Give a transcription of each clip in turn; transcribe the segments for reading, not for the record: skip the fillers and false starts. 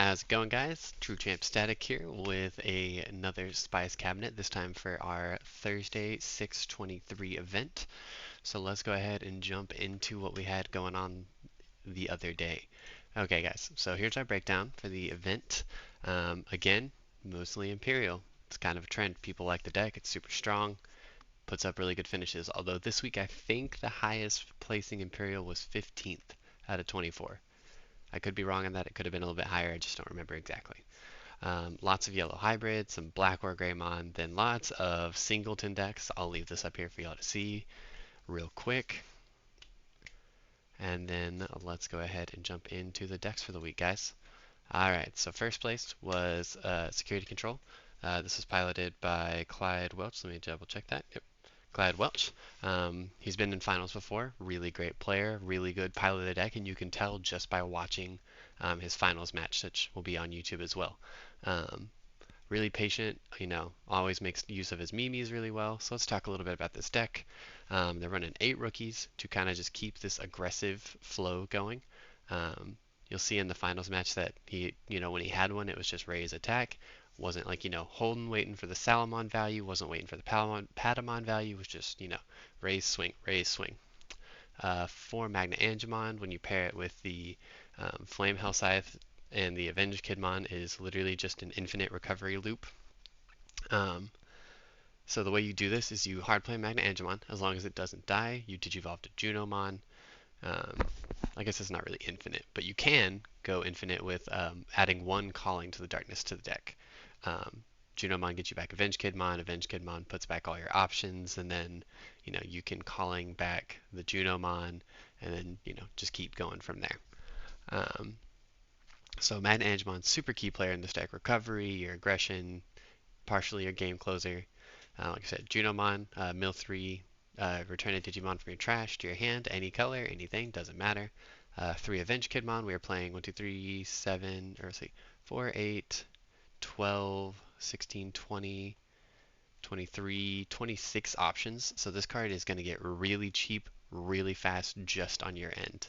How's it going, guys? TrueChamps Static here with another Spies Cabinet, this time for our Thursday 623 event. So let's go ahead and jump into what we had going on the other day. Okay, guys, so here's our breakdown for the event. Again, mostly Imperial. It's kind of a trend. People like the deck. It's super strong, puts up really good finishes. Although this week I think the highest placing Imperial was 15th out of 24. I could be wrong on that. It could have been a little bit higher. I just don't remember exactly. Lots of yellow hybrids, some black or Greymon, then lots of singleton decks. I'll leave this up here for y'all to see real quick. And then let's go ahead and jump into the decks for the week, guys. Alright, so first place was Security Control. This was piloted by Clyde Welch. Let me double check that. Yep. Clyde Welch. He's been in finals before. Really great player, really good pilot of the deck, and you can tell just by watching his finals match, which will be on YouTube as well. Really patient, always makes use of his memes really well. So let's talk a little bit about this deck. They're running 8 rookies to kind of just keep this aggressive flow going. You'll see in the finals match that he, when he had one, it was just raise attack. Wasn't like, holding, waiting for the Salamon value, wasn't waiting for the Patamon value, was just, raise, swing, raise, swing. For Magna Angemon, when you pair it with the Flame Hell Scythe and the Avenged Kidmon, is literally just an infinite recovery loop. So the way you do this is you hardplay Magna Angemon. As long as it doesn't die, you Digivolve to Junomon. I guess it's not really infinite, but you can go infinite with adding 1 Calling to the Darkness to the deck. Junomon gets you back Avenged Kidmon. Avenged Kidmon puts back all your options, and then you can Calling back the Junomon, and then just keep going from there. So Magna Angemon, super key player in this deck. Recovery, your aggression, partially your game closer. Like I said, Junomon, mill 3, return a Digimon from your trash to your hand, any color, anything, doesn't matter. 3 Avenged Kidmon, we are playing 1, 2, 3, 7, or let's see, 4, 8, 12, 16, 20, 23, 26 options. So this card is going to get really cheap, really fast, just on your end.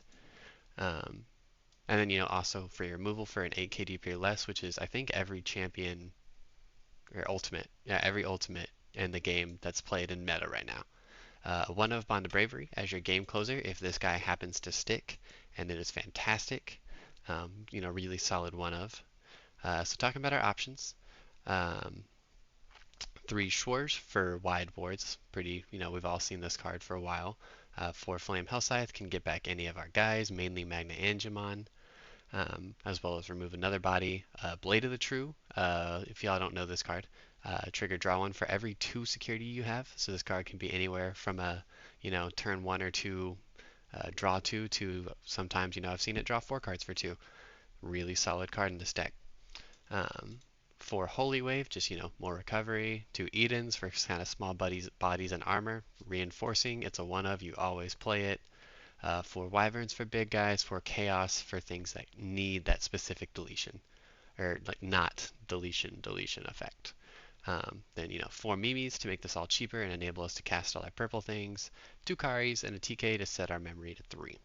And then, also for your removal for an 8 KDP or less, which is, I think, every champion, or ultimate, yeah, every ultimate in the game that's played in meta right now. 1 of Bond of Bravery as your game closer if this guy happens to stick, and it is fantastic. Really solid 1 of. So talking about our options, 3 Schwarz for wide boards. Pretty, we've all seen this card for a while. 4 Flame Hell Scythe can get back any of our guys, mainly Magna Angemon, as well as remove another body. Blade of the True, if y'all don't know this card, trigger draw 1 for every 2 security you have. So this card can be anywhere from a, turn 1 or 2, draw 2 to sometimes, I've seen it draw 4 cards for 2. Really solid card in this deck. For Holy Wave, just, more recovery. 2 Edens for kind of small bodies and armor. Reinforcing, it's a 1 of, you always play it. 4 Wyverns for big guys. 4 Chaos for things that need that specific deletion. Or, like, not deletion effect. Then, 4 Mimis to make this all cheaper and enable us to cast all our purple things. 2 Karis and a TK to set our memory to 3.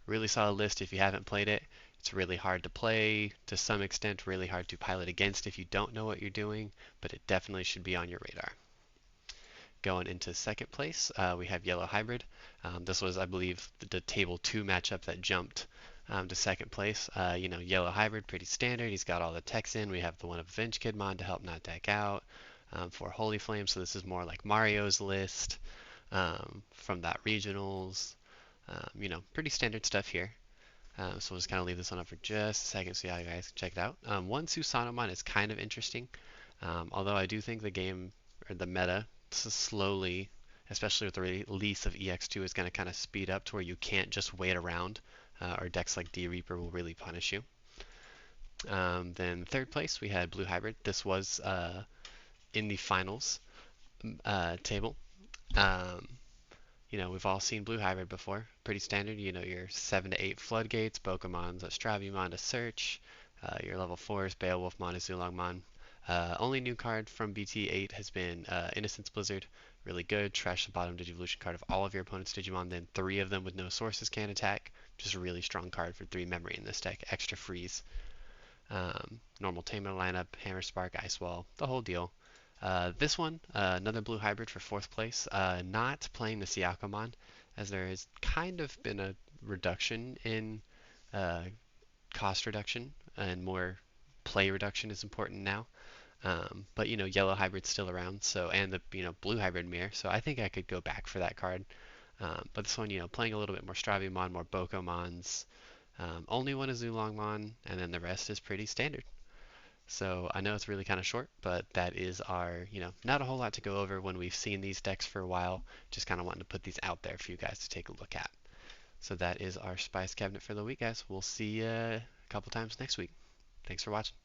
Really solid list if you haven't played it. It's really hard to play to some extent, really hard to pilot against if you don't know what you're doing, but it definitely should be on your radar. Going into second place, we have Yellow Hybrid. This was, I believe, the Table 2 matchup that jumped to second place. Yellow Hybrid, pretty standard. He's got all the techs in. We have the 1 of Avenged Kidmon to help not deck out. For Holy Flame, so this is more like Mario's list from that regionals. Pretty standard stuff here. So we'll just kind of leave this one up for just a second so you guys can check it out. 1 Susanomon is kind of interesting, although I do think the game, or the meta, slowly, especially with the release of EX2, is going to kind of speed up to where you can't just wait around, or decks like D-Reaper will really punish you. Then third place, we had Blue Hybrid. This was in the finals table. We've all seen Blue Hybrid before. Pretty standard, your 7 to 8 Floodgates, Bokemon's a Stravumon to search, your level 4s, Beowulfmon, a Zulongmon. Only new card from BT8 has been Innocence Blizzard. Really good. Trash the bottom Digivolution card of all of your opponent's Digimon, then 3 of them with no sources can attack. Just a really strong card for 3 memory in this deck. Extra freeze. Normal Tamer lineup, Hammer Spark, Ice Wall, the whole deal. This one, another blue hybrid for fourth place. Not playing the Siakamon, as there has kind of been a reduction in uh, cost reduction and more play reduction is important now. But yellow hybrid's still around, so and the blue hybrid mirror, so I think I could go back for that card. But this one, playing a little bit more Stravimon, more Bokomons. Only one is Oolongmon, and then the rest is pretty standard. So I know it's really kind of short, but that is our, not a whole lot to go over when we've seen these decks for a while. Just kind of wanting to put these out there for you guys to take a look at. So that is our Spice Cabinet for the week, guys. We'll see you a couple times next week. Thanks for watching.